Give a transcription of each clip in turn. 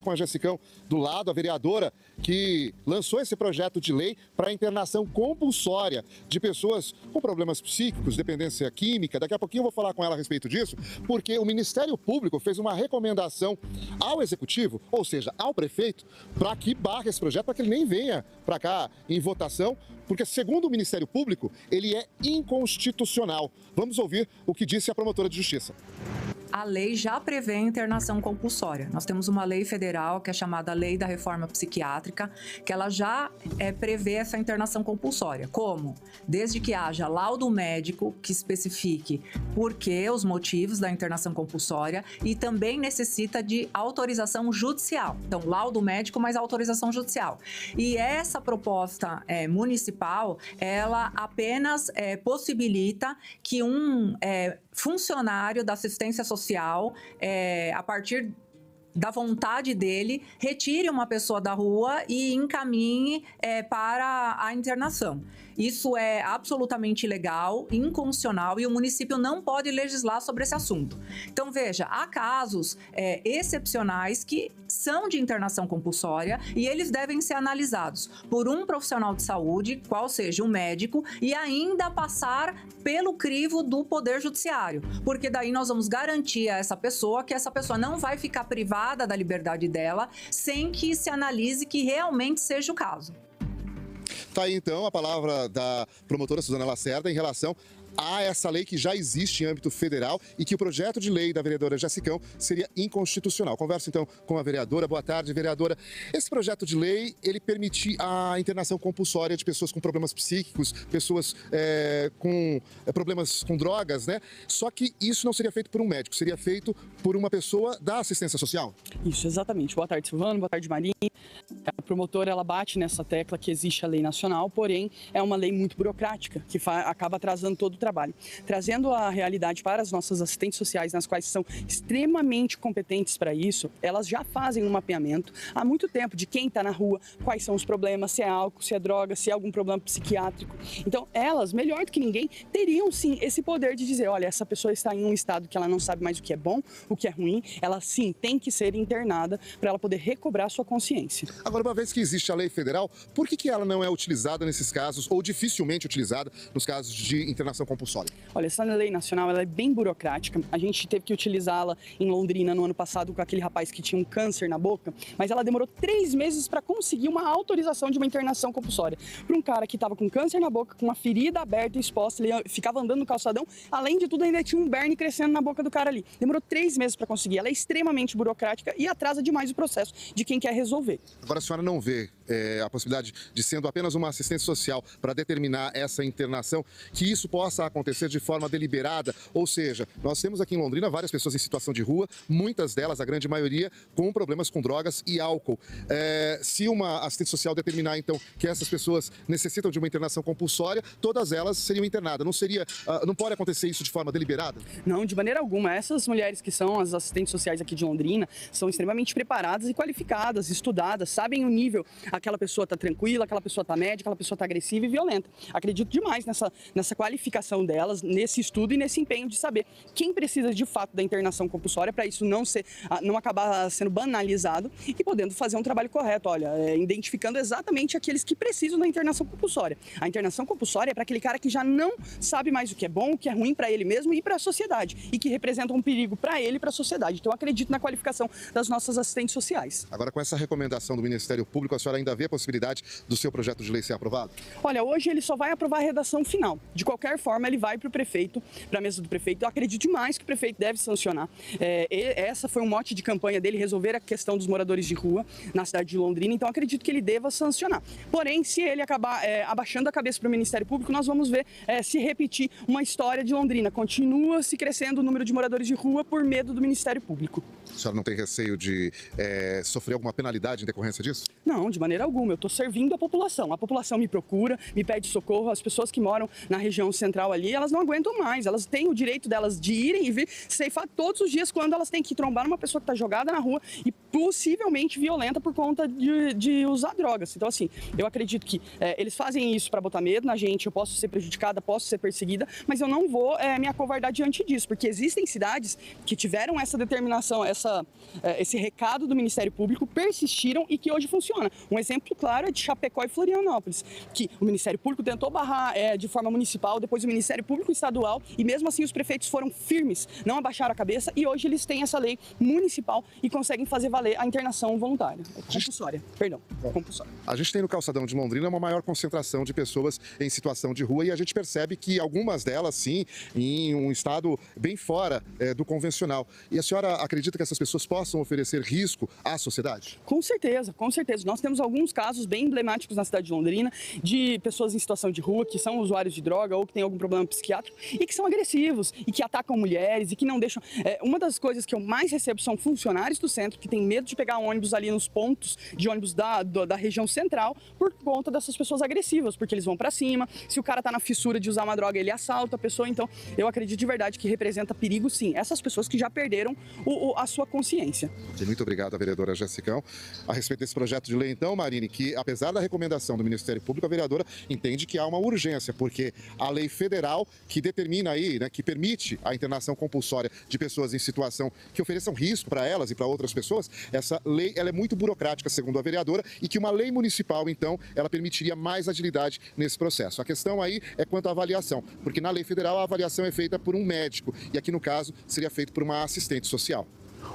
com a Jessicão do lado, a vereadora que lançou esse projeto de lei para a internação compulsória de pessoas com problemas psíquicos, dependência química. Daqui a pouquinho eu vou falar com ela a respeito disso, porque o Ministério Público fez uma recomendação ao Executivo, ou seja, ao prefeito, para que barre esse projeto, para que ele nem venha para cá em votação, porque, segundo o Ministério Público, ele é inconstitucional. Vamos ouvir o que disse a promotora de justiça. A lei já prevê a internação compulsória. Nós temos uma lei federal que é chamada Lei da Reforma Psiquiátrica, que ela já prevê essa internação compulsória. Como? Desde que haja laudo médico que especifique por que, os motivos da internação compulsória, e também necessita de autorização judicial. Então, laudo médico mais autorização judicial. E essa proposta municipal, ela apenas possibilita que um funcionário da assistência social, a partir da vontade dele, retire uma pessoa da rua e encaminhe para a internação. Isso é absolutamente ilegal, inconstitucional, e o município não pode legislar sobre esse assunto. Então, veja, há casos excepcionais que são de internação compulsória e eles devem ser analisados por um profissional de saúde, qual seja um médico, e ainda passar pelo crivo do Poder Judiciário, porque daí nós vamos garantir a essa pessoa que essa pessoa não vai ficar privada da liberdade dela sem que se analise que realmente seja o caso. Tá aí, então, a palavra da promotora Suzana Lacerda em relação a essa lei que já existe em âmbito federal e que o projeto de lei da vereadora Jessicão seria inconstitucional. Converso, então, com a vereadora. Boa tarde, vereadora. Esse projeto de lei, ele permite a internação compulsória de pessoas com problemas psíquicos, pessoas com problemas com drogas, né? Só que isso não seria feito por um médico, seria feito por uma pessoa da assistência social? Isso, exatamente. Boa tarde, Silvano. Boa tarde, Marinha. A promotora, ela bate nessa tecla que existe a lei nacional, porém, é uma lei muito burocrática, que acaba atrasando todo o trabalho. Trazendo a realidade para as nossas assistentes sociais, nas quais são extremamente competentes para isso, elas já fazem um mapeamento há muito tempo de quem está na rua, quais são os problemas, se é álcool, se é droga, se é algum problema psiquiátrico. Então, elas, melhor do que ninguém, teriam sim esse poder de dizer, olha, essa pessoa está em um estado que ela não sabe mais o que é bom, o que é ruim, ela sim tem que ser internada para ela poder recobrar sua consciência. Agora, uma vez que existe a lei federal, por que ela não é utilizada nesses casos, ou dificilmente utilizada nos casos de internação compulsória? Olha, essa lei nacional, ela é bem burocrática. A gente teve que utilizá-la em Londrina no ano passado com aquele rapaz que tinha um câncer na boca, mas ela demorou 3 meses para conseguir uma autorização de uma internação compulsória. Para um cara que estava com câncer na boca, com uma ferida aberta e exposta, ele ficava andando no calçadão, além de tudo ainda tinha um berne crescendo na boca do cara ali. Demorou 3 meses para conseguir. Ela é extremamente burocrática e atrasa demais o processo de quem quer resolver. Agora, a senhora não vê a possibilidade de, sendo apenas uma assistência social para determinar essa internação, que isso possa acontecer de forma deliberada? Ou seja, nós temos aqui em Londrina várias pessoas em situação de rua, muitas delas, a grande maioria, com problemas com drogas e álcool. Se uma assistente social determinar, então, que essas pessoas necessitam de uma internação compulsória, todas elas seriam internadas. Não pode acontecer isso de forma deliberada? Não, de maneira alguma. Essas mulheres que são as assistentes sociais aqui de Londrina são extremamente preparadas e qualificadas, estudadas, sabem o nível. Aquela pessoa está tranquila, aquela pessoa está média, aquela pessoa está agressiva e violenta. Acredito demais nessa qualificação delas, nesse estudo e nesse empenho de saber quem precisa de fato da internação compulsória para isso não acabar sendo banalizado e podendo fazer um trabalho correto, olha, identificando exatamente aqueles que precisam da internação compulsória. A internação compulsória é para aquele cara que já não sabe mais o que é bom, o que é ruim para ele mesmo e para a sociedade e que representa um perigo para ele e para a sociedade. Então, eu acredito na qualificação das nossas assistentes sociais. Agora, com essa recomendação do Ministério Público, a senhora ainda vê a possibilidade do seu projeto de lei ser aprovado? Olha, hoje ele só vai aprovar a redação final. De qualquer forma, ele vai para o prefeito, para a mesa do prefeito. Eu acredito demais que o prefeito deve sancionar. Essa foi um mote de campanha dele, resolver a questão dos moradores de rua na cidade de Londrina. Então, acredito que ele deva sancionar. Porém, se ele acabar abaixando a cabeça para o Ministério Público, nós vamos ver se repetir uma história de Londrina. Continua se crescendo o número de moradores de rua por medo do Ministério Público. A senhora não tem receio de sofrer alguma penalidade em decorrência disso? Não, de maneira alguma. Eu estou servindo a população me procura, me pede socorro. As pessoas que moram na região central ali, elas não aguentam mais, elas têm o direito delas de irem e vir ceifar todos os dias quando elas têm que trombar numa pessoa que está jogada na rua e possivelmente violenta por conta de usar drogas. Então, assim, eu acredito que eles fazem isso para botar medo na gente, eu posso ser prejudicada, posso ser perseguida, mas eu não vou me acovardar diante disso, porque existem cidades que tiveram essa determinação, esse recado do Ministério Público, persistiram e que hoje funciona. Um exemplo claro é de Chapecó e Florianópolis, que o Ministério Público tentou barrar de forma municipal, depois o Ministério Público estadual, e mesmo assim os prefeitos foram firmes, não abaixaram a cabeça, e hoje eles têm essa lei municipal e conseguem fazer valer a internação voluntária, compulsória, compulsória. A gente tem no calçadão de Londrina uma maior concentração de pessoas em situação de rua e a gente percebe que algumas delas, sim, em um estado bem fora do convencional. E a senhora acredita que essas pessoas possam oferecer risco à sociedade? Com certeza, com certeza. Nós temos alguns casos bem emblemáticos na cidade de Londrina de pessoas em situação de rua que são usuários de droga ou que têm algum problema psiquiátrico e que são agressivos e que atacam mulheres e que não deixam... Uma das coisas que eu mais recebo são funcionários do centro que têm medo de pegar ônibus ali nos pontos de ônibus da região central por conta dessas pessoas agressivas, porque eles vão pra cima, se o cara tá na fissura de usar uma droga, ele assalta a pessoa, então eu acredito de verdade que representa perigo, sim, essas pessoas que já perderam a sua consciência. Muito obrigado, a vereadora Jessicão. A respeito desse projeto de lei, então, Marine, que apesar da recomendação do Ministério Público, a vereadora entende que há uma urgência, porque a lei federal que determina aí, né, que permite a internação compulsória de pessoas em situação que ofereçam risco para elas e para outras pessoas, essa lei ela é muito burocrática, segundo a vereadora, e que uma lei municipal, então, ela permitiria mais agilidade nesse processo. A questão aí é quanto à avaliação, porque na lei federal a avaliação é feita por um médico e aqui no caso seria feito por uma assistente social.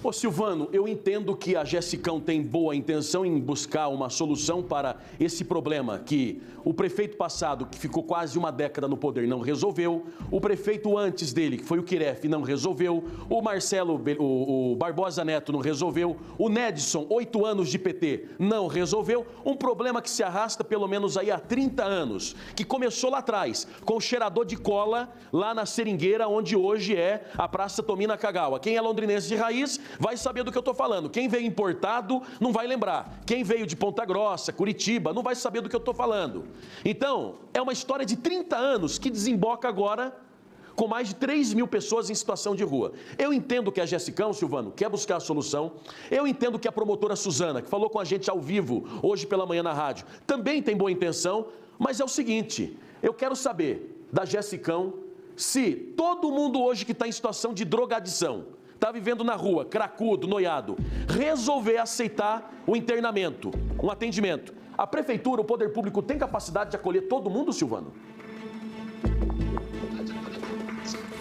Ô Silvano, eu entendo que a Jessicão tem boa intenção em buscar uma solução para esse problema que o prefeito passado, que ficou quase uma década no poder, não resolveu, o prefeito antes dele, que foi o Quiref, não resolveu, o Marcelo, o Barbosa Neto não resolveu, o Nedson, 8 anos de PT, não resolveu, um problema que se arrasta pelo menos aí há 30 anos, que começou lá atrás, com o cheirador de cola lá na Seringueira, onde hoje é a Praça Tomina Kagawa. Quem é londrinense de raiz vai saber do que eu estou falando. Quem veio importado não vai lembrar. Quem veio de Ponta Grossa, Curitiba, não vai saber do que eu estou falando. Então, é uma história de 30 anos que desemboca agora com mais de 3 mil pessoas em situação de rua. Eu entendo que a Jessicão, Silvano, quer buscar a solução. Eu entendo que a promotora Suzana, que falou com a gente ao vivo hoje pela manhã na rádio, também tem boa intenção, mas é o seguinte, eu quero saber da Jessicão se todo mundo hoje que está em situação de drogadição, está vivendo na rua, cracudo, noiado, resolver aceitar o internamento, um atendimento. A prefeitura, o poder público tem capacidade de acolher todo mundo, Silvano?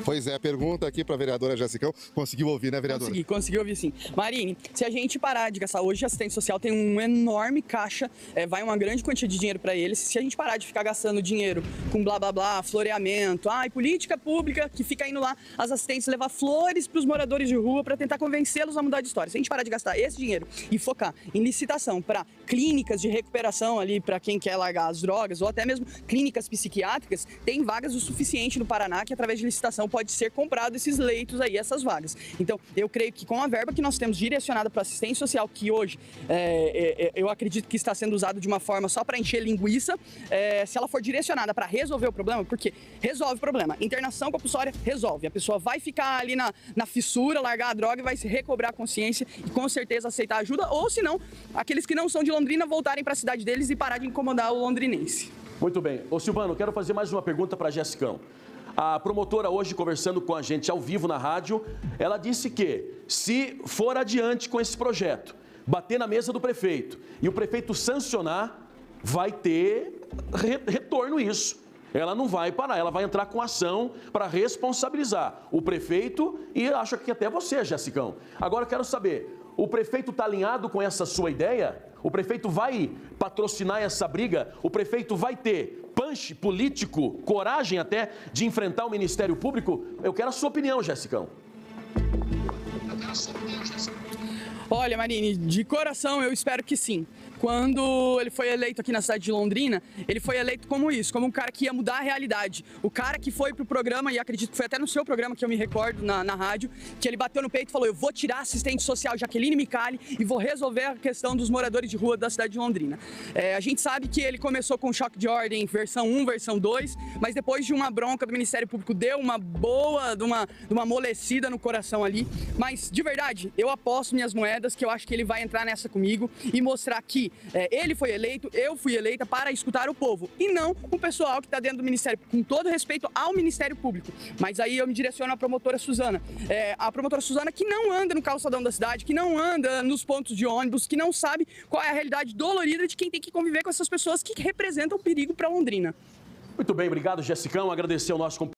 Pois é, pergunta aqui para a vereadora Jessicão. Conseguiu ouvir, né, vereadora? Consegui ouvir sim. Marine, se a gente parar de gastar, hoje a assistente social tem um enorme caixa, vai uma grande quantia de dinheiro para eles. Se a gente parar de ficar gastando dinheiro com blá blá blá, floreamento, política pública, que fica indo lá as assistentes levar flores para os moradores de rua para tentar convencê-los a mudar de história. Se a gente parar de gastar esse dinheiro e focar em licitação para clínicas de recuperação ali para quem quer largar as drogas, ou até mesmo clínicas psiquiátricas, tem vagas o suficiente no Paraná que através de licitação pode ser comprado esses leitos aí, essas vagas. Então, eu creio que com a verba que nós temos direcionada para assistência social, que hoje eu acredito que está sendo usado de uma forma só para encher linguiça, se ela for direcionada para resolver o problema, porque resolve o problema. Internação compulsória resolve. A pessoa vai ficar ali na fissura, largar a droga e vai se recobrar a consciência e com certeza aceitar ajuda, ou se não, aqueles que não são de Londrina voltarem para a cidade deles e parar de incomodar o londrinense. Muito bem. Ô Silvano, quero fazer mais uma pergunta para a Jessicão. A promotora hoje conversando com a gente ao vivo na rádio, ela disse que se for adiante com esse projeto, bater na mesa do prefeito e o prefeito sancionar, vai ter retorno isso. Ela não vai parar, ela vai entrar com ação para responsabilizar o prefeito e acho que até você, Jessicão. Agora eu quero saber, o prefeito está alinhado com essa sua ideia? O prefeito vai patrocinar essa briga? O prefeito vai ter punch político, coragem até de enfrentar o Ministério Público? Eu quero a sua opinião, Jessicão. Olha, Marine, de coração eu espero que sim. quando ele foi eleito aqui na cidade de Londrina, ele foi eleito como isso, como um cara que ia mudar a realidade. O cara que foi pro programa, e acredito que foi até no seu programa que eu me recordo na rádio, que ele bateu no peito e falou: eu vou tirar a assistente social Jaqueline Micali e vou resolver a questão dos moradores de rua da cidade de Londrina. A gente sabe que ele começou com choque de ordem, versão 1, versão 2, mas depois de uma bronca do Ministério Público, deu uma boa, de uma amolecida no coração ali. Mas, de verdade, eu aposto minhas moedas que eu acho que ele vai entrar nessa comigo e mostrar que ele foi eleito, eu fui eleita para escutar o povo e não o pessoal que está dentro do Ministério, com todo respeito ao Ministério Público. Mas aí eu me direciono à promotora Suzana. A promotora Suzana que não anda no calçadão da cidade, que não anda nos pontos de ônibus, que não sabe qual é a realidade dolorida de quem tem que conviver com essas pessoas que representam perigo para Londrina. Muito bem, obrigado, Jessicão. Agradecer ao nosso